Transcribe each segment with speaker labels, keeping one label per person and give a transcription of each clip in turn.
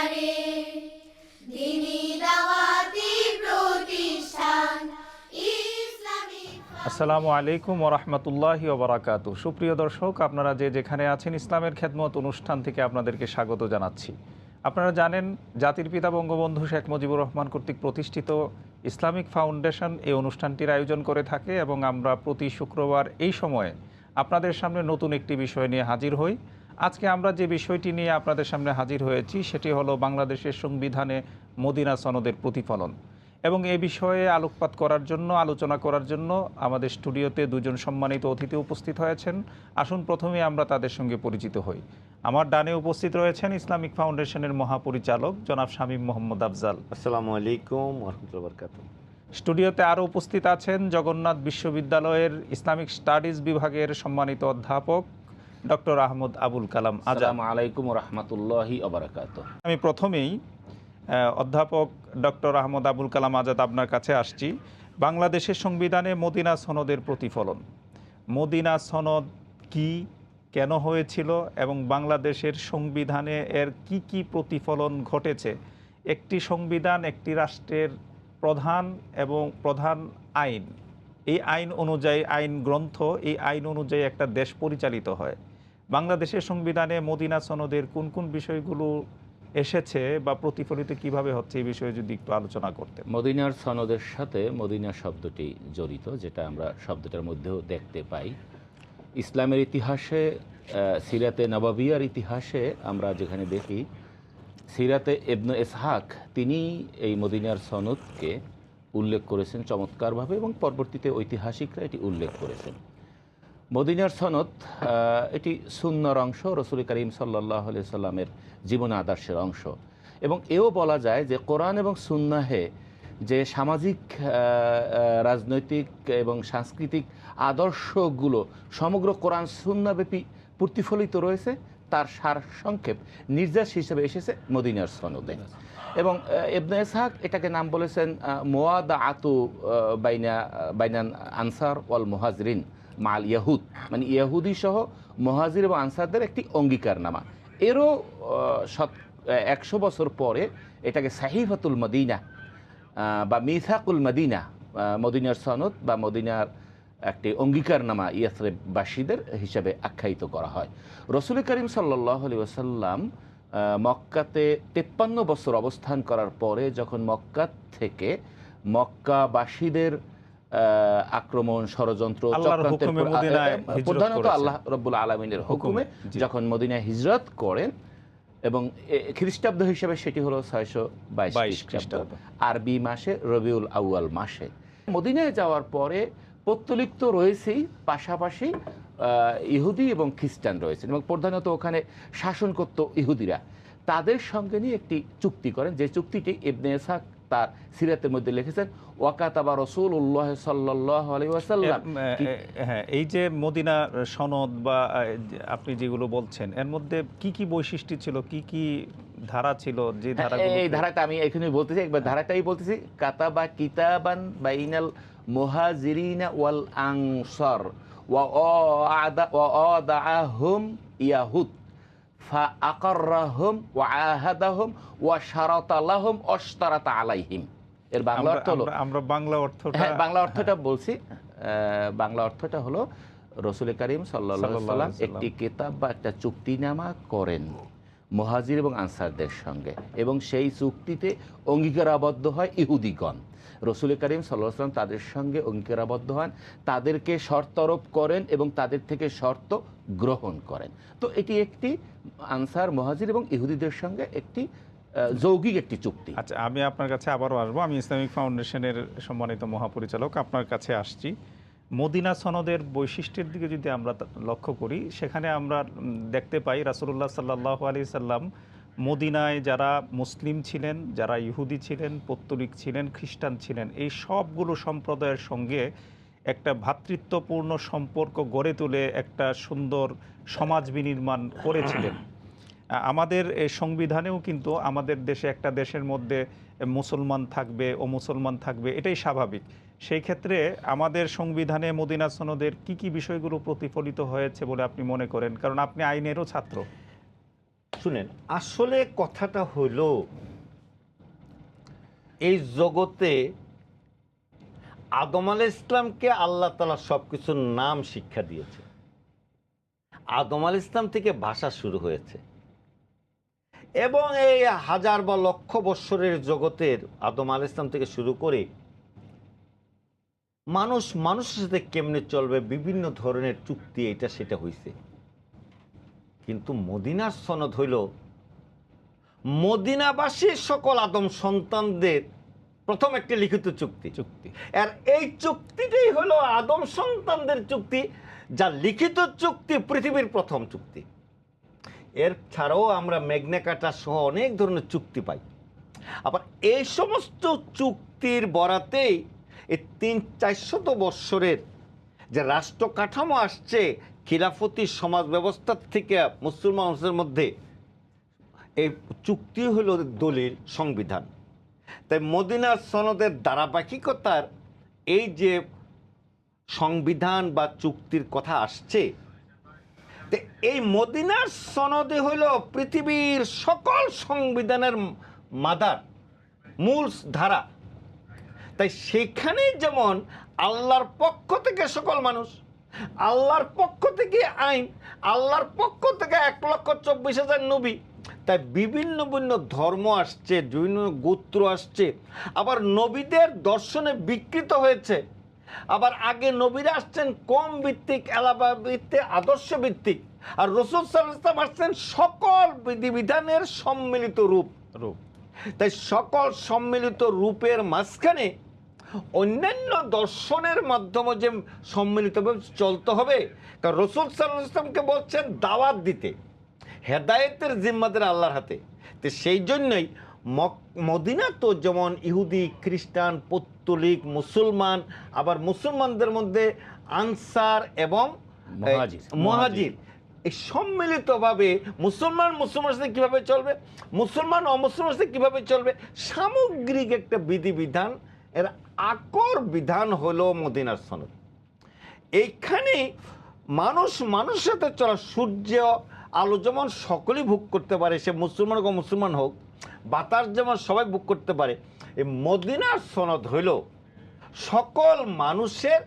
Speaker 1: বারে দ্বীনি দাওয়াতি প্রতিষ্ঠান ইসলামিক।
Speaker 2: আসসালামু আলাইকুম ওরহমতুল্লাহি ওবরাকাতু। সুপ্রিয় দর্শক, আপনারা যে যেখানে আছেন, ইসলামের খেদমত অনুষ্ঠান থেকে আপনাদেরকে স্বাগত জানাচ্ছি। আপনারা জানেন, জাতির পিতা বঙ্গবন্ধু শেখ মুজিবুর রহমান কর্তৃক প্রতিষ্ঠিত ইসলামিক ফাউন্ডেশন এই অনুষ্ঠানটির আয়োজন করে থাকে এবং আমরা প্রতি শুক্রবার এই সময়ে আপনাদের সামনে নতুন একটি বিষয় নিয়ে হাজির হই। আজকে আমরা যে বিষয়টি নিয়ে আপনাদের সামনে হাজির হয়েছি সেটি হলো বাংলাদেশের সংবিধানে মদিনা সনদের প্রতিফলন। এবং এ বিষয়ে আলোকপাত করার জন্য, আলোচনা করার জন্য আমাদের স্টুডিওতে দুজন সম্মানিত অতিথি উপস্থিত হয়েছেন। আসুন প্রথমে আমরা তাদের সঙ্গে পরিচিত হই। আমার ডানে উপস্থিত রয়েছেন ইসলামিক ফাউন্ডেশনের মহাপরিচালক জনাব শামীম মোহাম্মদ আফজাল।
Speaker 3: আসসালামু আলাইকুম ওয়া রাহমাতুল্লাহি ওয়া বারাকাতুহু।
Speaker 2: স্টুডিওতে আরও উপস্থিত আছেন জগন্নাথ বিশ্ববিদ্যালয়ের ইসলামিক স্টাডিজ বিভাগের সম্মানিত অধ্যাপক ডক্টর আহমদ আবুল কালাম আজাদ।
Speaker 4: আসসালামু আলাইকুম ওয়া রাহমাতুল্লাহি ওয়া বারাকাতুহু।
Speaker 2: আমি প্রথমেই অধ্যাপক ডক্টর আহমদ আবুল কালাম আজাদ আপনার কাছে আসছি। বাংলাদেশের সংবিধানে মদিনা সনদের প্রতিফলন, মদিনা সনদ কি, কেন হয়েছিল এবং বাংলাদেশের সংবিধানে এর কি কি প্রতিফলন ঘটেছে। একটি সংবিধান একটি রাষ্ট্রের প্রধান এবং প্রধান আইন, এই আইন অনুযায়ী আইন গ্রন্থ, এই আইন অনুযায়ী একটা দেশ পরিচালিত হয়। বাংলাদেশের সংবিধানে মদিনা সনদের কোন কোন বিষয়গুলো এসেছে বা প্রতিফলিত কিভাবে হচ্ছে, এই বিষয়ে যদি একটু আলোচনা করতেন।
Speaker 4: মদিনার সনদের সাথে মদিনা শব্দটি জড়িত, যেটা আমরা শব্দটার মধ্যেও দেখতে পাই। ইসলামের ইতিহাসে, সিরাতে নবাবিয়ার ইতিহাসে আমরা যেখানে দেখি, সিরাতে ইবনে ইসহাক তিনি এই মদিনার সনদকে উল্লেখ করেছেন চমৎকারভাবে, এবং পরবর্তীতে ঐতিহাসিকরা এটি উল্লেখ করেছেন। মদিনার সনদ এটি সুন্নাহর অংশ, রসুল করিম সাল্লাল্লাহু আলাইহি সাল্লামের জীবন আদর্শের অংশ। এবং এও বলা যায় যে কোরআন এবং সুন্নাহে যে সামাজিক, রাজনৈতিক এবং সাংস্কৃতিক আদর্শগুলো সমগ্র কোরআন সুন্নাব্যাপী প্রতিফলিত রয়েছে, তার সার সংক্ষেপ নির্যাস হিসেবে এসেছে মদিনার সনদে। এবং ইবনে ইসহাক এটাকে নাম বলেছেন মুওয়াদাআতু বাইনান আনসার ওয়াল মুহাজিরিন মাল ইয়াহুদ, মানে ইয়াহুদি সহ মুহাজির এবং আনসারদের একটি অঙ্গীকারনামা। এরও 100 বছর পরে এটাকে সাহিফাতুল মদিনা বা মিসাকুল মদিনা, মদিনার সনদ বা মদিনার একটি অঙ্গীকারনামা ইয়াসরিববাসীদের হিসাবে আখ্যায়িত করা হয়। রসুল করিম সাল্লাল্লাহু আলাইহি ওয়াসাল্লাম মক্কাতে 53 বছর অবস্থান করার পরে যখন মক্কা থেকে মক্কাবাসীদের আক্রমণ, ষড়যন্ত্র, প্রধানত আল্লাহ রাব্বুল আলামিনের হুকুমে যখন মদিনায় হিজরত করেন, এবং খ্রিস্টাব্দ হিসেবে সেটি হলো 622 খ্রিস্টাব্দ, আরবি মাসে রবিউল আউয়াল মাসে। মদিনায় যাওয়ার পরে পৌত্তলিক তো রয়েছেই, পাশাপাশি ইহুদি এবং খ্রিস্টান রয়েছেন, এবং প্রধানত ওখানে শাসন করত ইহুদিরা। তাদের সঙ্গে নিয়ে একটি চুক্তি করেন, যে চুক্তিটি ইবনে ইসহাক তার সিরাতের মধ্যে লিখেছেন, ওয়াকাতাবা রাসূলুল্লাহ সাল্লাল্লাহু আলাইহি ওয়াসাল্লাম।
Speaker 2: হ্যাঁ, এই যে মদিনা সনদ বা আপনি যেগুলো বলছেন, এর মধ্যে কি কি বৈশিষ্ট্য ছিল, কি কি ধারা ছিল, যে ধারাগুলো, এই
Speaker 4: ধারাটা আমি এখানে বলতেছি, একবার ধারাটাই বলতেছি। কাতাবা কিতাবান বাইনাল মুহাজিরিনা ওয়াল আনসার ওয়া আদাআহুম ইয়াহুদ ফাআকাররাহুম ওয়া আহাদাহুম ওয়া শারাতা লাহুম ওয়াশতারাতা আলাইহিম। এর বাংলা অর্থ হলো,
Speaker 2: আমরা বাংলা অর্থটা,
Speaker 4: হ্যাঁ বাংলা অর্থটা বলছি। বাংলা অর্থটা হলো, রসুল করিম সাল্লাল্লাহু আলাইহি ওয়াসাল্লাম একটি কিতাব বা একটা চুক্তিনামা করেন মুহাজির এবং আনসারদের সঙ্গে, এবং সেই চুক্তিতে অঙ্গীকারাবদ্ধ হয় ইহুদিগণ। রসুল করিম সাল্লাল্লাহু আলাইহি ওয়াসাল্লাম তাদের সঙ্গে অঙ্গীকারাবদ্ধ হন, তাদেরকে শর্ত আরোপ করেন এবং তাদের থেকে শর্ত গ্রহণ করেন। তো এটি একটি আনসার, মুহাজির এবং ইহুদিদের সঙ্গে একটি যৌগিক একটি চুক্তি।
Speaker 2: আচ্ছা, আমি আপনার কাছে আবারও আসবো। আমি ইসলামিক ফাউন্ডেশনের সম্মানিত মহাপরিচালক, আপনার কাছে আসছি। মদিনা সনদের বৈশিষ্ট্যের দিকে যদি আমরা লক্ষ্য করি, সেখানে আমরা দেখতে পাই রাসূলুল্লাহ সাল্লাল্লাহু আলাইহি সাল্লাম মদিনায় যারা মুসলিম ছিলেন, যারা ইহুদি ছিলেন, পৌত্তলিক ছিলেন, খ্রিস্টান ছিলেন, এই সবগুলো সম্প্রদায়ের সঙ্গে একটা ভ্রাতৃত্বপূর্ণ সম্পর্ক গড়ে তুলে একটা সুন্দর সমাজ বিনির্মাণ করেছিলেন। আমাদের এই সংবিধানেও কিন্তু আমাদের দেশে একটা দেশের মধ্যে মুসলমান থাকবে ও মুসলমান থাকবে, এটাই স্বাভাবিক। সেই ক্ষেত্রে আমাদের সংবিধানে মদিনা সনদের কি কি বিষয়গুলো প্রতিফলিত হয়েছে বলে আপনি মনে করেন? কারণ আপনি আইনেরও ছাত্র।
Speaker 3: শুনেন, আসলে কথাটা হলো এই জগতে আদম আলাইহিস ইসলামকে আল্লাহ তাআলা সবকিছুর নাম শিক্ষা দিয়েছে। আদম আলাইহিস ইসলাম থেকে ভাষা শুরু হয়েছে এবং এই হাজার বা লক্ষ বৎসরের জগতের আদম আলাইহিস ইসলাম থেকে শুরু করে মানুষ মানুষের সাথে কেমনে চলবে, বিভিন্ন ধরনের চুক্তি এটা সেটা হইছে। কিন্তু মদিনার সনদ হইল মদিনাবাসীর সকল আদম সন্তানদের প্রথম একটি লিখিত চুক্তি। আর এই চুক্তিটাই হলো আদম সন্তানদের চুক্তি, যা লিখিত চুক্তি, পৃথিবীর প্রথম চুক্তি। এর ছাড়াও আমরা ম্যাগনা কার্টা সহ অনেক ধরনের চুক্তি পাই। আবার এই সমস্ত চুক্তির বরাতেই এই 300-400 বৎসরের যে রাষ্ট্র কাঠামো আসছে খিলাফতি সমাজ ব্যবস্থার থেকে মুসলমানদের মধ্যে, এই চুক্তি হলো দলিল, সংবিধান। তাই মদিনার সনদের ধারাবাহিকতার এই যে সংবিধান বা চুক্তির কথা আসছে, তো এই মদিনার সনদে হইল পৃথিবীর সকল সংবিধানের মাদার, মূল ধারা। তাই সেখানে যেমন আল্লাহর পক্ষ থেকে সকল মানুষ, আল্লাহর পক্ষ থেকে আইন, আল্লাহর পক্ষ থেকে 1,24,000 নবী, তাই বিভিন্ন বিভিন্ন ধর্ম আসছে, বিভিন্ন গোত্র আসছে। আবার নবীদের দর্শনে বিকৃত হয়েছে। আবার আগে নবীরা আসছেন কম ভিত্তিক, এলাকা ভিত্তিক, আদর্শ ভিত্তিক, আর রাসূল সাল্লাল্লাহু আলাইহি ওয়াসাল্লাম আসছেন সকল বিধিবিধানের সম্মিলিত রূপ। তাই সকল সম্মিলিত রূপের মাঝখানে অন্যান্য দর্শনের মাধ্যমে যে সম্মিলিতভাবে চলতে হবে, কারণ রাসূল সাল্লাল্লাহু আলাইহি ওয়াসাল্লামকে বলছেন দাওয়াত দিতে, হেদায়েতের জিম্মাদের আল্লাহর হাতে। তো সেই জন্যই মদিনা তো যেমন ইহুদি, খ্রিস্টান, পৌত্তলিক, মুসলমান, আবার মুসলমানদের মধ্যে আনসার এবং মুহাজির, এই সম্মিলিতভাবে মুসলমানের সাথে কীভাবে চলবে, মুসলমান অমুসলমানের সাথে কীভাবে চলবে, সামগ্রিক একটা বিধিবিধান, এর আকর বিধান হলো মদিনার সনদ। এইখানে মানুষ মানুষের সাথে চলা, সূর্য আলো যেমন সকলেই ভোগ করতে পারে, সে মুসলমান হোক মুসলমান হোক, বাতাস যেমন সবাই ভোগ করতে পারে, এই মদিনার সনদ হইল সকল মানুষের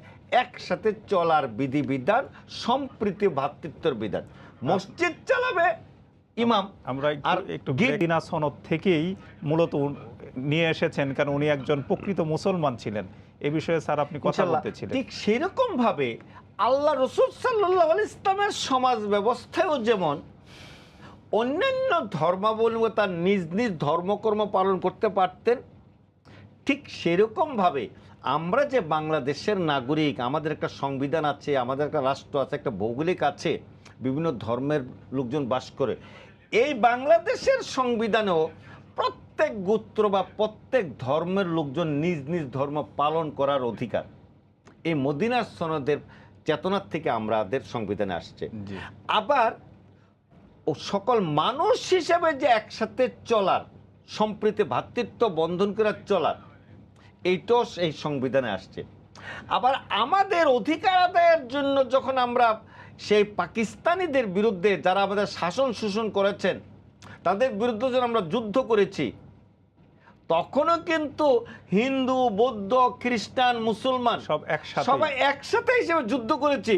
Speaker 3: একসাথে চলার বিধিবিধান, সম্প্রীতি, ভ্রাতৃত্বের বিধান। মসজিদ চালাবে ইমাম।
Speaker 2: আমরা একটু মদিনা সনদ থেকেই মূলত নিয়ে এসেছেন, কারণ উনি একজন প্রকৃত মুসলমান ছিলেন। এই বিষয়ে স্যার আপনি কথা বলতেছিলেন।
Speaker 3: ঠিক সেরকম ভাবে আল্লাহ রাসূল সাল্লাল্লাহু আলাইহি ইসলামের সমাজ ব্যবস্থায়ও যেমন অন্যান্য ধর্মাবলম্বী তার নিজ নিজ ধর্মকর্ম পালন করতে পারতেন, ঠিক সেরকমভাবে আমরা যে বাংলাদেশের নাগরিক, আমাদের একটা সংবিধান আছে, আমাদের একটা রাষ্ট্র আছে, একটা ভৌগোলিক আছে, বিভিন্ন ধর্মের লোকজন বাস করে। এই বাংলাদেশের সংবিধানেও প্রত্যেক গোত্র বা প্রত্যেক ধর্মের লোকজন নিজ নিজ ধর্ম পালন করার অধিকার এই মদিনার সনদের চেতনার থেকে আমাদের সংবিধানে আসছে। আবার ও সকল মানুষ হিসেবে যে একসাথে চলার, সম্প্রীতি ভ্রাতৃত্ব বন্ধন করে চলার, এইটাও এই সংবিধানে আসছে। আবার আমাদের অধিকার আদায়ের জন্য যখন আমরা সেই পাকিস্তানিদের বিরুদ্ধে, যারা আমাদের শাসন শোষণ করেছেন, তাদের বিরুদ্ধে যখন আমরা যুদ্ধ করেছি, তখনও কিন্তু হিন্দু, বৌদ্ধ, খ্রিস্টান, মুসলমান সবাই একসাথে হিসেবে যুদ্ধ করেছি।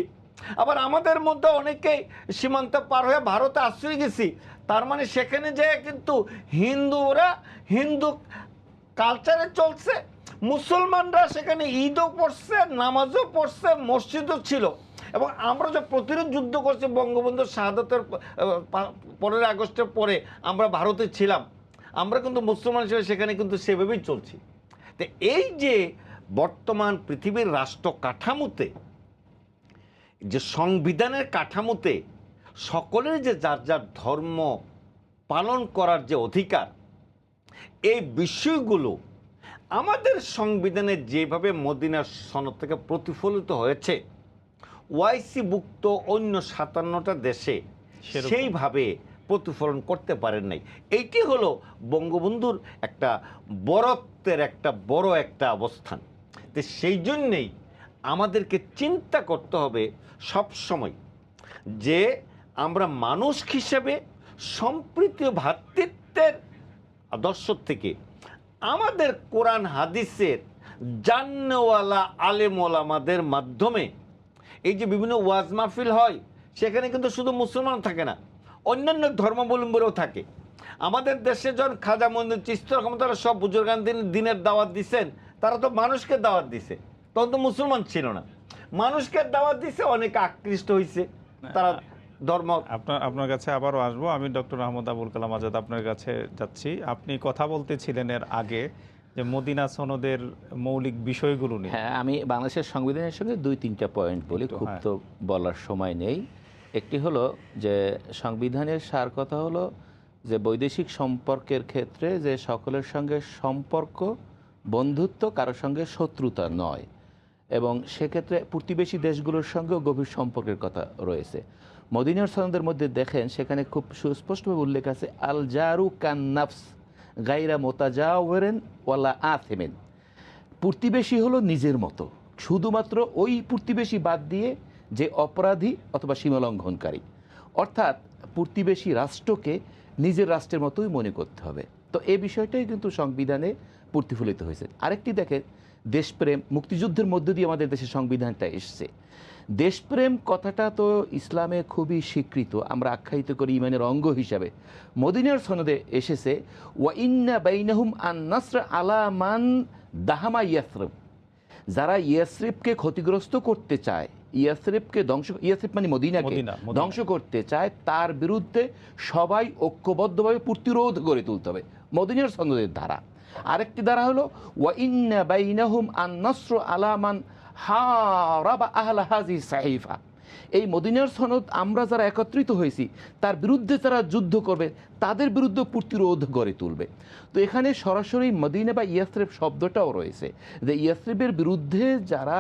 Speaker 3: আবার আমাদের মধ্যে অনেকেই সীমান্ত পার হয়ে ভারতে আশ্রয় গেছি, তার মানে সেখানে যেয়ে কিন্তু হিন্দুরা হিন্দু কালচারে চলছে, মুসলমানরা সেখানে ঈদও পড়ছে, নামাজও পড়ছে, মসজিদও ছিল। এবং আমরা যে প্রতিরোধ যুদ্ধ করছি বঙ্গবন্ধুর শাহাদাতের 15 আগস্টের পরে, আমরা ভারতে ছিলাম, আমরা কিন্তু মুসলমান হিসেবে সেখানে কিন্তু সেভাবেই চলছি। তো এই যে বর্তমান পৃথিবীর রাষ্ট্র কাঠামোতে, যে সংবিধানের কাঠামোতে সকলের যে যার যার ধর্ম পালন করার যে অধিকার, এই বিষয়গুলো আমাদের সংবিধানে যেভাবে মদিনার সনদ থেকে প্রতিফলিত হয়েছে, ওআইসি-ভুক্ত অন্য 57টা দেশে সেইভাবে প্রতিফলন করতে পারেন নাই। এইটি হলো বঙ্গবন্ধুর একটা বরত্বের একটা বড় একটা অবস্থান। তো সেই জন্যেই আমাদেরকে চিন্তা করতে হবে সব সময় যে আমরা মানুষ হিসেবে সম্প্রীতি ও ভ্রাতৃত্বের আদর্শ থেকে আমাদের কোরআন হাদিসের জান্নেওয়ালা আলেম ওলামাদের মাধ্যমে এই যে বিভিন্ন ওয়াজ মাহফিল হয়, সেখানে কিন্তু শুধু মুসলমান থাকে না, অন্যান্য ধর্মাবলম্বীরাও থাকে। আমাদের দেশে যখন খাজা মঈনুদ্দিন চিশতি রাহমাতুল্লাহ আলাইহি সব বুজুর্গান দিনের দাওয়াত দিচ্ছেন, তারা তো মানুষকে দাওয়াত দিছে, তখন তো মুসলমান ছিল না, মানুষকে দাওয়াত দিছে, অনেকে আকৃষ্ট হয়েছে, তারা ধর্ম।
Speaker 2: আপনার কাছে আবারও আসবো। আমি ডক্টর আহমদ আবুল কালাম আজাদ আপনার কাছে যাচ্ছি। আপনি কথা বলতেছিলেন এর আগে যে মদিনা সনদের মৌলিক বিষয়গুলো নিয়ে।
Speaker 4: হ্যাঁ, আমি বাংলাদেশের সংবিধানের সঙ্গে 2-3টা পয়েন্ট বলি, খুব তো বলার সময় নেই। একটি হলো যে সংবিধানের সার কথা হলো যে বৈদেশিক সম্পর্কের ক্ষেত্রে যে সকলের সঙ্গে সম্পর্ক, বন্ধুত্ব, কারোর সঙ্গে শত্রুতা নয়, এবং সেক্ষেত্রে প্রতিবেশী দেশগুলোর সঙ্গেও গভীর সম্পর্কের কথা রয়েছে। মদিনার সনদের মধ্যে দেখেন সেখানে খুব সুস্পষ্টভাবে উল্লেখ আছে, আল জারু কান নাফস গাইরা মোতাজাওয়েরেন ওয়ালা আথেমেন। প্রতিবেশী হলো নিজের মতো, শুধুমাত্র ওই প্রতিবেশী বাদ দিয়ে যে অপরাধী অথবা সীমালঙ্ঘনকারী, অর্থাৎ প্রতিবেশী রাষ্ট্রকে নিজের রাষ্ট্রের মতোই মনে করতে হবে। তো এই বিষয়টাই কিন্তু সংবিধানে প্রতিফলিত হয়েছে। আরেকটি দেখেন, দেশপ্রেম, মুক্তিযুদ্ধের মধ্য দিয়ে আমাদের দেশের সংবিধানটা এসছে। দেশপ্রেম কথাটা তো ইসলামে খুবই স্বীকৃত, আমরা আখ্যায়িত করি ইমানের অঙ্গ হিসাবে। মদিনার সনদে এসেছে, ওয়া ইন্না বাইনাহুম আন নাসর আলা মান দাহামা ইয়াসরিব। যারা ইয়াসরিবকে ক্ষতিগ্রস্ত করতে চায়, ইয়াসরিবকে ধ্বংস, ইয়াসরিব মানে মদিনাকে ধ্বংস করতে চায়, তার বিরুদ্ধে সবাই ঐক্যবদ্ধভাবে প্রতিরোধ গড়ে তুলতে হবে, মদিনার সনদের দ্বারা। আরেকটি দ্বারা হলো ওয়া ইন্না বাইনাহুম আন নাসর আলা মান হারাবা আহলা হাযিহি সাহিফা। এই মদিনার সনদ আমরা যারা একত্রিত হয়েছি তার বিরুদ্ধে যারা যুদ্ধ করবে তাদের বিরুদ্ধে প্রতিরোধ গড়ে তুলবে। তো এখানে সরাসরি মদিনা বা ইয়াসরিব শব্দটাও রয়েছে, যে ইয়াসরিবের বিরুদ্ধে যারা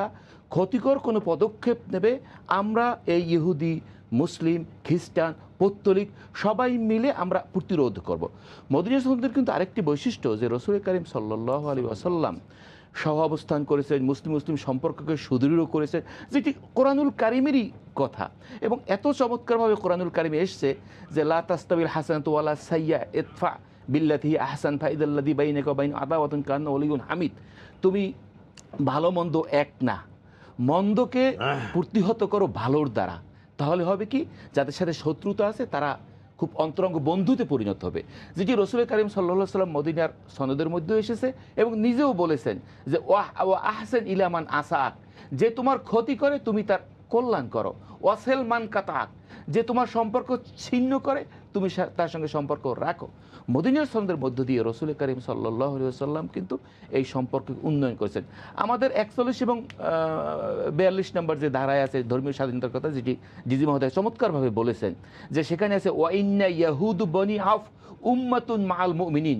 Speaker 4: ক্ষতিকর কোনো পদক্ষেপ নেবে, আমরা এই ইহুদি, মুসলিম, খ্রিস্টান, পৌত্তলিক সবাই মিলে আমরা প্রতিরোধ করব। মদিনার সনদের কিন্তু আরেকটি বৈশিষ্ট্য যে রাসূল করিম সাল্লাল্লাহু আলাইহি ওয়াসাল্লাম সহ অবস্থান করেছেন, মুসলিম সম্পর্ককে সুদৃঢ় করেছেন, যেটি কোরআনুল কারিমেরই কথা। এবং এত চমৎকারভাবে কোরআনুল কারিমে এসছে যে লা তাস্তাবিল হাসানাতু ওয়ালা সাইয়্যা ইদফা বিল্লাতি আহসান ফাইদাল্লাযী বাইনাকা ওয়া বাইনা আদাওয়াতুন কান্না ওয়ালিয়ুন হামিদ। তুমি ভালো মন্দ এক না, মন্দকে প্রতিহত করো ভালোর দ্বারা, তাহলে হবে কি, যাদের সাথে শত্রুতা আছে তারা খুব অন্তরঙ্গ বন্ধুতে পরিণত হবে। যেটি রাসূল করিম সাল্লাল্লাহু আলাইহি ওয়াসাল্লাম মদিনার সনদের মধ্যে এসেছে এবং নিজেও বলেছেন যে ওয়া আহসান ইলা মান আসাক, যে তোমার ক্ষতি করে তুমি তার কল্যাণ করো, ওয়াসেল মান কাতাক, যে তোমার সম্পর্ক ছিন্ন করে তুমি তার সঙ্গে সম্পর্ক রাখো। মদিনার সনদের মধ্য দিয়ে রাসূল করিম সাল্লাল্লাহু আলাইহি ওয়াসাল্লাম কিন্তু এই সম্পর্কে উন্নয়ন করেছেন। আমাদের 41 এবং 42 নম্বর যে ধারায় আছে ধর্মীয় স্বাধীনতার কথা, যেটি জিজি মহোদয় চমৎকারভাবে বলেছেন, যে সেখানে আছে ওয়া ইন্না ইয়াহুদু বনি আফ উম্মাতুন মাআল মুমিনিন।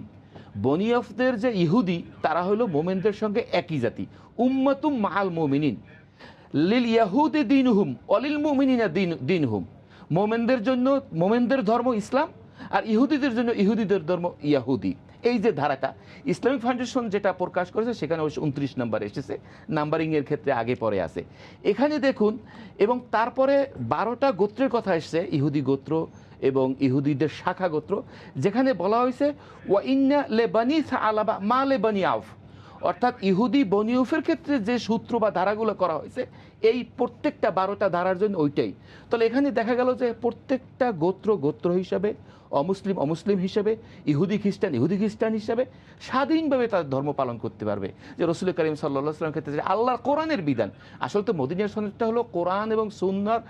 Speaker 4: বনি আফদের যে ইহুদি তারা হলো মোমেনদের সঙ্গে একই জাতি, উম্মাতুম মাআল মুমিনিন। লিল ইয়াহুদি দীনুহুম ওয়ালিল মুমিনিনা দীনহুম। মোমেনদের জন্য মোমেনদের ধর্ম ইসলাম, আর ইহুদিদের জন্য ইহুদিদের ধর্ম ইয়াহুদি। এই যে ধারাটা ইসলামিক ফাউন্ডেশন যেটা প্রকাশ করেছে সেখানে 29 নম্বর এসেছে, নাম্বারিংয়ের ক্ষেত্রে আগে পরে আছে। এখানে দেখুন, এবং তারপরে 12টা গোত্রের কথা এসছে, ইহুদি গোত্র এবং ইহুদিদের শাখা গোত্র, যেখানে বলা হয়েছে ওয়া ইন্না লে বানি সাআলাবা মা লে বানি আউফ, অর্থাৎ ইহুদি বনি আউফের ক্ষেত্রে যে সূত্র বা ধারাগুলো করা হয়েছে এই প্রত্যেকটা 12টা ধারার জন্য ওইটাই। তাহলে এখানে দেখা গেল যে প্রত্যেকটা গোত্র হিসাবে, অমুসলিম হিসাবে, ইহুদি খ্রিস্টান হিসাবে স্বাধীনভাবে তার ধর্ম পালন করতে পারবে। যে রাসূল করিম সাল্লাল্লাহু আলাইহি ওয়াসাল্লামের ক্ষেত্রে যে আল্লাহর কোরআনের বিধান, আসলে তো মদিনার সনদটা হলো কোরআন এবং সুন্নাহর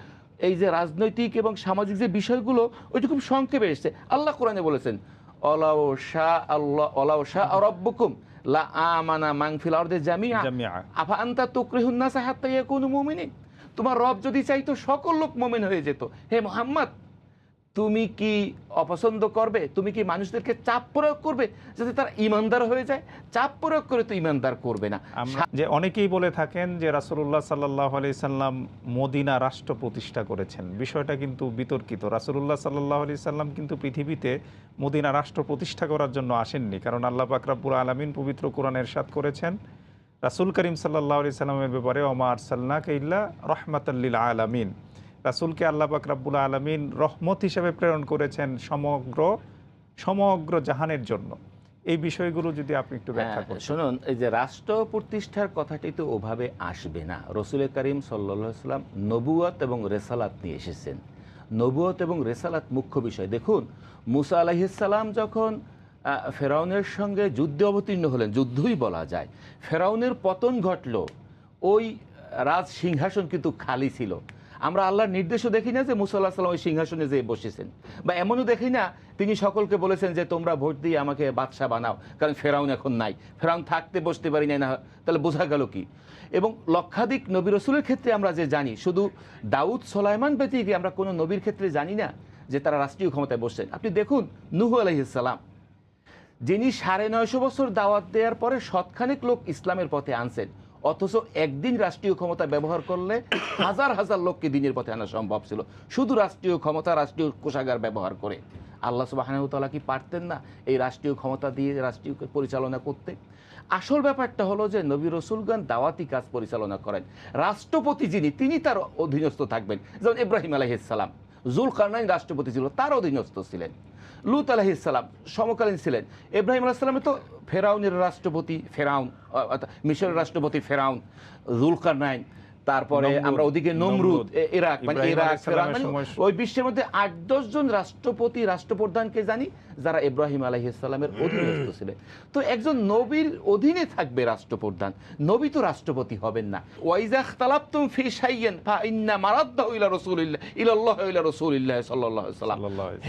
Speaker 4: এই যে রাজনৈতিক এবং সামাজিক যে বিষয়গুলো ওইটা খুব সংক্ষেপে এসেছে। আল্লাহ কোরআনে বলেছেন ওয়ালাউ শাআ রাব্বুকুম লা আমানা মান ফিল আরদি জামিআ আফা আনতা তুকরিহুন নাস হাত্তা ইয়াকুনু মুমিনিন। তোমার রব যদি চাইতো সকল লোক মুমিন হয়ে যেত, হে মুহাম্মদ তুমি কি অপছন্দ করবে, তুমি কি মানুষদেরকে চাপ প্রয়োগ করবে যাতে তারা ইমানদার হয়ে যায়? চাপ প্রয়োগ করে তো ইমানদার করবে না।
Speaker 2: যে অনেকেই বলে থাকেন যে রাসূলুল্লাহ সাল্লাল্লাহু আলাইহি সাল্লাম মদিনা রাষ্ট্র প্রতিষ্ঠা করেছেন, বিষয়টা কিন্তু বিতর্কিত। রাসূলুল্লাহ সাল্লাল্লাহু আলাইহি সাল্লাম কিন্তু পৃথিবীতে মদিনা রাষ্ট্র প্রতিষ্ঠা করার জন্য আসেননি, কারণ আল্লাহ পাক রব্বুল আলামিন পবিত্র কোরআনে ইরশাদ করেছেন রাসূল করিম সাল্লাল্লাহু আলাইহি সাল্লামের ব্যাপারে ওয়া মা আরসালনাকা ইল্লা রাহমাতাল লিল আলামিন, রাসূলকে আল্লাহ পাক রব্বুল আলামিন রহমত হিসেবে প্রেরণ করেছেন সমগ্র জাহানের জন্য। এই বিষয়গুলো যদি আপনি একটু ব্যাখ্যা করেন।
Speaker 4: শুনুন, এই যে রাষ্ট্র প্রতিষ্ঠার কথাটি তো ওভাবে আসবে না। রসুল করিম সাল্লাল্লাহু আলাইহি সাল্লাম নবুয়ত এবং রেসালাত নিয়ে এসেছেন। নবুয়ত এবং রেসালাত মুখ্য বিষয়। দেখুন, মুসা আলাইহিস সালাম যখন ফেরাউনের সঙ্গে যুদ্ধে অবতীর্ণ হলেন, যুদ্ধই বলা যায়, ফেরাউনের পতন ঘটল, ওই রাজ সিংহাসন কিন্তু খালি ছিল। আমরা আল্লাহর নির্দেশও দেখি না যে মুসা আলাইহিস সালাম ওই সিংহাসনে যেয়ে বসেছেন, বা এমনও দেখি না তিনি সকলকে বলেছেন যে তোমরা ভোট দিয়ে আমাকে বাদশাহ বানাও, কারণ ফেরাউন এখন নাই, ফেরাউন থাকতে বসতে পারি না, তাহলে বোঝা গেল কি। এবং লক্ষাধিক নবী রসুলের ক্ষেত্রে আমরা যে জানি, শুধু দাউদ সুলাইমান ব্যতীত আমরা কোনো নবীর ক্ষেত্রে জানি না যে তারা রাষ্ট্রীয় ক্ষমতায় বসছেন। আপনি দেখুন নূহ আলাইহিস সালাম, যিনি 950 বছর দাওয়াত দেওয়ার পরে শতখানেক লোক ইসলামের পথে আনছেন, অথচ একদিন রাষ্ট্রীয় ক্ষমতা ব্যবহার করলে হাজার হাজার লোককে দিনের পথে আনা সম্ভব ছিল, শুধু রাষ্ট্রীয় ক্ষমতা, রাষ্ট্রীয় কোষাগার ব্যবহার করে। আল্লাহ সুবহানাহু ওয়া তাআলা কি পারতেন না এই রাষ্ট্রীয় ক্ষমতা দিয়ে রাষ্ট্রীয় পরিচালনা করতে? আসল ব্যাপারটা হলো যে নবী রসুলগণ দাওয়াতি কাজ পরিচালনা করেন, রাষ্ট্রপতি যিনি তিনি তার অধীনস্থ থাকবেন। যেমন ইব্রাহিম আলাইহিস সালাম, জুলকারনাইন রাষ্ট্রপতি ছিল, তার অধীনস্থ ছিলেন। লূত আলাইহিস সালাম সমকালীন ছিলেন। ইব্রাহিম আলাইহিস সালামে তো ফেরাউনের রাষ্ট্রপতি ফেরাউন, মিশরের রাষ্ট্রপতি ফেরাউন, জুলকারনাইন, তারপরে আমরা ওদিকে নমরুদ, ইরাক, মানে ইরাক, ফেরাউন, ওই বিশ্বের মধ্যে 8-10 জন রাষ্ট্রপতি, রাষ্ট্রপ্রধানকে জানি যারা ইব্রাহিম আলাইহিস সালামের অধীনস্থ ছিলেন। তো একজন নবীর অধীনে থাকবে রাষ্ট্রপ্রধান, নবী তো রাষ্ট্রপতি হবেন না। ওয়াইজা ইখতালাফতুম ফি শাইইন ফাইন্না মারাদ্দাহু ইলা রাসূলিল্লাহ ইলাল্লাহ ইলা রাসূলিল্লাহ সাল্লাল্লাহু আলাইহি ওয়াসাল্লাম।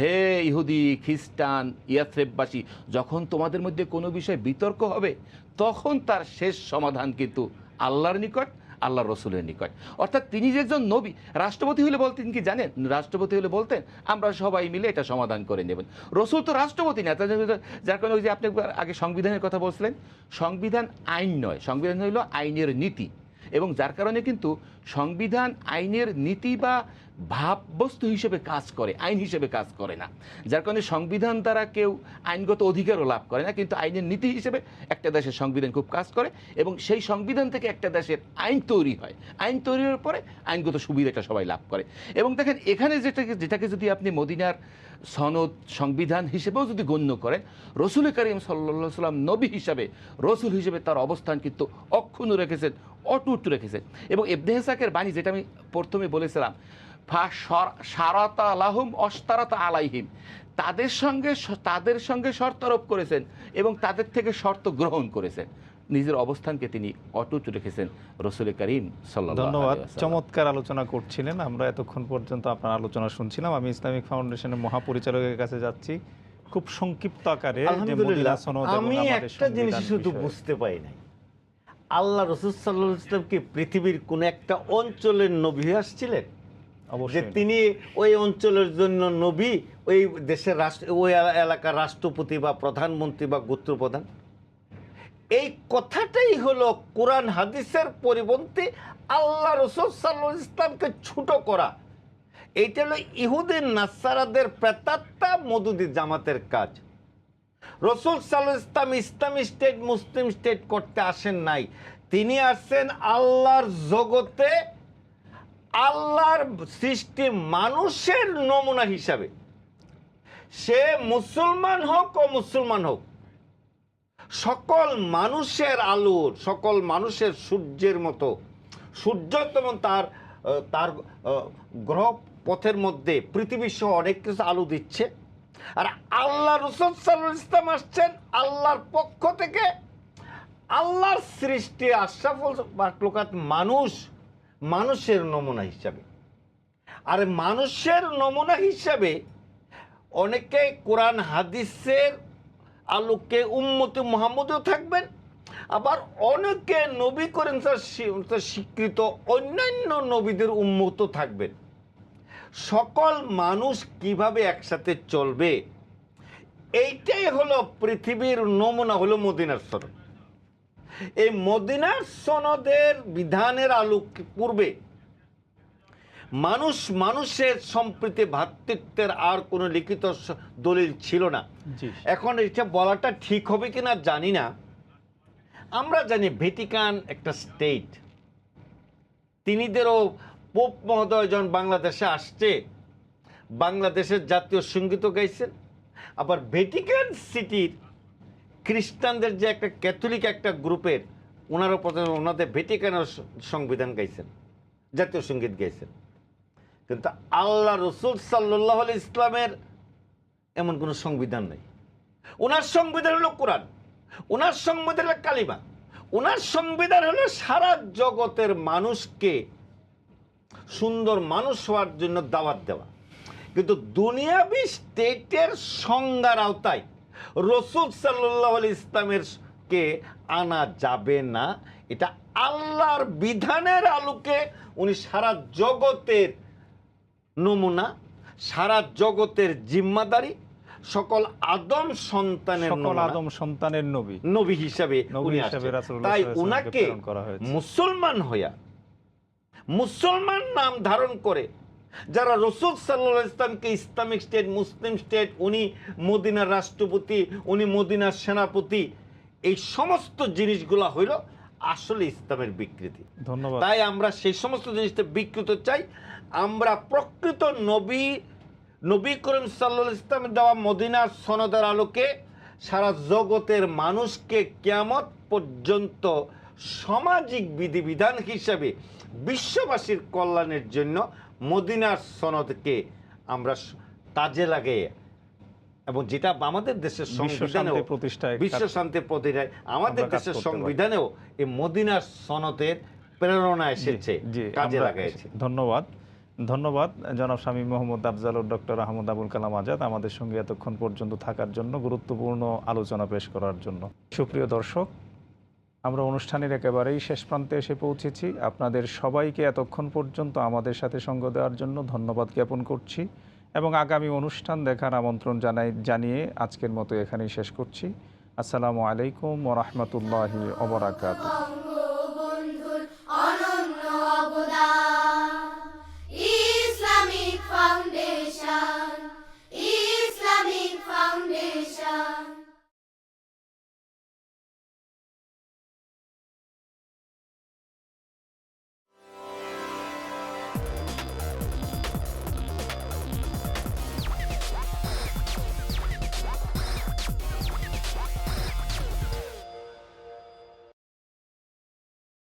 Speaker 4: হে ইহুদি, খ্রিস্টান, ইয়াথরিববাসী, যখন তোমাদের মধ্যে কোনো বিষয় বিতর্ক হবে, তখন তার শেষ সমাধান কিন্তু আল্লাহর নিকট, আল্লাহর রসুলের নিকট। অর্থাৎ তিনি যে একজন নবী, রাষ্ট্রপতি হলে বলতেন কি জানেন? রাষ্ট্রপতি হলে বলতেন আমরা সবাই মিলে এটা সমাধান করে নেবেন। রসুল তো রাষ্ট্রপতি না, যার কারণে ওই যে আপনি আগে সংবিধানের কথা বলছিলেন, সংবিধান আইন নয়, সংবিধান হইল আইনের নীতি। এবং যার কারণে কিন্তু সংবিধান আইনের নীতি বা ভাববস্তু হিসেবে কাজ করে, আইন হিসেবে কাজ করে না। যার কারণে সংবিধান দ্বারা কেউ আইনগত অধিকারও লাভ করে না, কিন্তু আইনের নীতি হিসেবে একটা দেশের সংবিধান খুব কাজ করে, এবং সেই সংবিধান থেকে একটা দেশের আইন তৈরি হয়, আইন তৈরি হওয়ার পরে আইনগত সুবিধাটা সবাই লাভ করে। এবং দেখেন এখানে যেটাকে যদি আপনি মদিনার সনদ, সংবিধান হিসেবেও যদি গণ্য করেন, রসুল করিম সাল্লাল্লাহু আলাইহি ওয়াসাল্লাম নবী হিসাবে, রসুল হিসেবে তার অবস্থান কিন্তু অক্ষুণ্ণ রেখেছেন, অটুট রেখেছেন। এবং ইবনে ইসহাকের বাণী, যেটা আমি প্রথমে বলেছিলাম, শারাতা লাহুম অশতারাতা আলাইহিম, তাদের সঙ্গে শর্ত আরোপ করেছেন এবং তাদের থেকে শর্ত গ্রহণ করেছেন, নিজের অবস্থানকে তিনি অটুট রেখেছেন রসুল করিম সাল্লাল্লাহু আলাইহি
Speaker 2: ধন্যবাদ।
Speaker 4: ওয়াসাল্লাম।
Speaker 2: চমৎকার আলোচনা করছিলেন, আমরা এতক্ষণ পর্যন্ত আপনার আলোচনা শুনছিলাম। আমি ইসলামিক ফাউন্ডেশনের মহাপরিচালকের কাছে যাচ্ছি খুব সংক্ষিপ্ত আকারে।
Speaker 3: আলহামদুলিল্লাহ, আমি একটা জিনিস শুধু বুঝতে পারি নাই, আল্লাহ রাসূল সাল্লাল্লাহু আলাইহি ওয়াসাল্লাম কি পৃথিবীর কোন একটা অঞ্চলের নবী আসছিলেন? যে তিনি ওই অঞ্চলের জন্য নবী, ওই দেশের ওই এলাকার রাষ্ট্রপতি বা প্রধানমন্ত্রী বা গোত্রপ্রধান? এই কথাটাই হলো কোরআন হাদিসের পরিপন্থী আল্লাহ রাসূল সাল্লাল্লাহু আলাইহি ওয়াসাল্লামকে ছোট করা। এইটা হলো ইহুদিন নাসারাদের প্রেতাত্মা মওদুদি জামাতের কাজ। রাসূল সাল্লাল্লাহু আলাইহি ওয়াসাল্লাম ইসলামী স্টেট, মুসলিম স্টেট করতে আসেন নাই, তিনি আসছেন আল্লাহর জগতে, আল্লাহর সৃষ্টি মানুষের নমুনা হিসাবে। সে মুসলমান হোক ও মুসলমান হোক, সকল মানুষের আলোর, সকল মানুষের সূর্যের মতো, সূর্য তেমন তার গ্রহ পথের মধ্যে পৃথিবী সহ অনেক কিছু আলো দিচ্ছে। আর আল্লাহ রাসূল সাল্লাল্লাহু আলাইহি ওয়াসাল্লাম আসছেন আল্লাহর পক্ষ থেকে, আল্লাহর সৃষ্টি আশরাফুল মাখলুকাত মানুষ, মানুষের নমুনা হিসাবে। আর মানুষের নমুনা হিসাবে অনেকে কোরআন হাদিসের আলোকে উম্মতে মুহাম্মদও থাকবেন, আবার অনেকে নবী করিম স্বীকৃত অন্যান্য নবীদের উম্মতও থাকবেন। সকল মানুষ কিভাবে একসাথে চলবে, এইটাই হলো পৃথিবীর নমুনা, হলো মদিনার সনদ। এই মদিনার সনদের বিধানের আলোক পূর্বে মানুষের সম্প্রীতি, ভ্রাতৃত্বের আর কোনো লিখিত দলিল ছিল না। এখন এটা বলাটা ঠিক হবে কিনা জানি না। আমরা জানি ভ্যাটিকান একটা স্টেট, তিনিদেরও পোপ মহোদয় যখন বাংলাদেশে আসছে, বাংলাদেশের জাতীয় সঙ্গীতও গাইছেন, আবার ভ্যাটিকান সিটির খ্রিস্টানদের যে একটা ক্যাথলিক একটা গ্রুপের ওনাদের ভ্যাটিকানের সংবিধান গাইছেন, জাতীয় সঙ্গীত গাইছেন। কিন্তু আল্লাহ রসুল সাল্লাল্লাহু আলাইহি ইসলামের এমন কোনো সংবিধান নেই। ওনার সংবিধান হলো কোরআন, ওনার সংবিধান হলো কালিমা, ওনার সংবিধান হলো সারা জগতের মানুষকে সুন্দর মানুষ হওয়ার জন্য দাওয়াত দেওয়া। কিন্তু দুনিয়াবি স্টেটের সংজ্ঞার আওতায় রসুল সাল্লাল্লাহু আলাইহি ইসলামের কে আনা যাবে না। এটা আল্লাহর বিধানের আলোকে উনি সারা জগতের নমুনা, সারা জগতের জিম্মাদারি, সকল আদম সন্তানের নবী হিসাবে উনি আসছেন। তাই উনাকে মুসলমান হইয়া, মুসলমান নাম ধারণ করে যারা রসুল সাল্লাল্লাহু আলাইহি ইসলামকে ইসলামিক স্টেট, মুসলিম স্টেট, উনি মদিনার রাষ্ট্রপতি, উনি মদিনার সেনাপতি, এই সমস্ত জিনিসগুলা হইল আসলে ইসলামের বিকৃতি।
Speaker 2: ধন্যবাদ।
Speaker 3: তাই আমরা সেই সমস্ত জিনিসটা বিকৃত চাই। আমরা প্রকৃত নবী করিম সাল্লাল্লাহু আলাইহি ইসলামের দেওয়া মদিনার সনদের আলোকে সারা জগতের মানুষকে কিয়ামত পর্যন্ত সামাজিক বিধিবিধান হিসাবে বিশ্ববাসীর কল্যাণের জন্য মদিনার সনদকে আমরা কাজে লাগিয়ে, এবং যেটা আমাদের দেশের সংবিধানেও বিশ্ব শান্তির প্রতিষ্ঠায় আমাদের দেশের সংবিধানেও এই মদিনার সনদের প্রেরণা এসেছে, কাজে লাগাইছে।
Speaker 2: ধন্যবাদ জনাব শামীম মোহাম্মদ আফজাল ও ডক্টর আহমদ আবুল কালাম আজাদ আমাদের সঙ্গে এতক্ষণ পর্যন্ত থাকার জন্য, গুরুত্বপূর্ণ আলোচনা পেশ করার জন্য। সুপ্রিয় দর্শক, আমরা অনুষ্ঠানের একেবারেই শেষ প্রান্তে এসে পৌঁছেছি। আপনাদের সবাইকে এতক্ষণ পর্যন্ত আমাদের সাথে সঙ্গ দেওয়ার জন্য ধন্যবাদ জ্ঞাপন করছি এবং আগামী অনুষ্ঠান দেখার আমন্ত্রণ জানিয়ে আজকের মতো এখানেই শেষ করছি। আসসালামু আলাইকুম ওয়া রাহমাতুল্লাহি ওয়া বারাকাতুহু।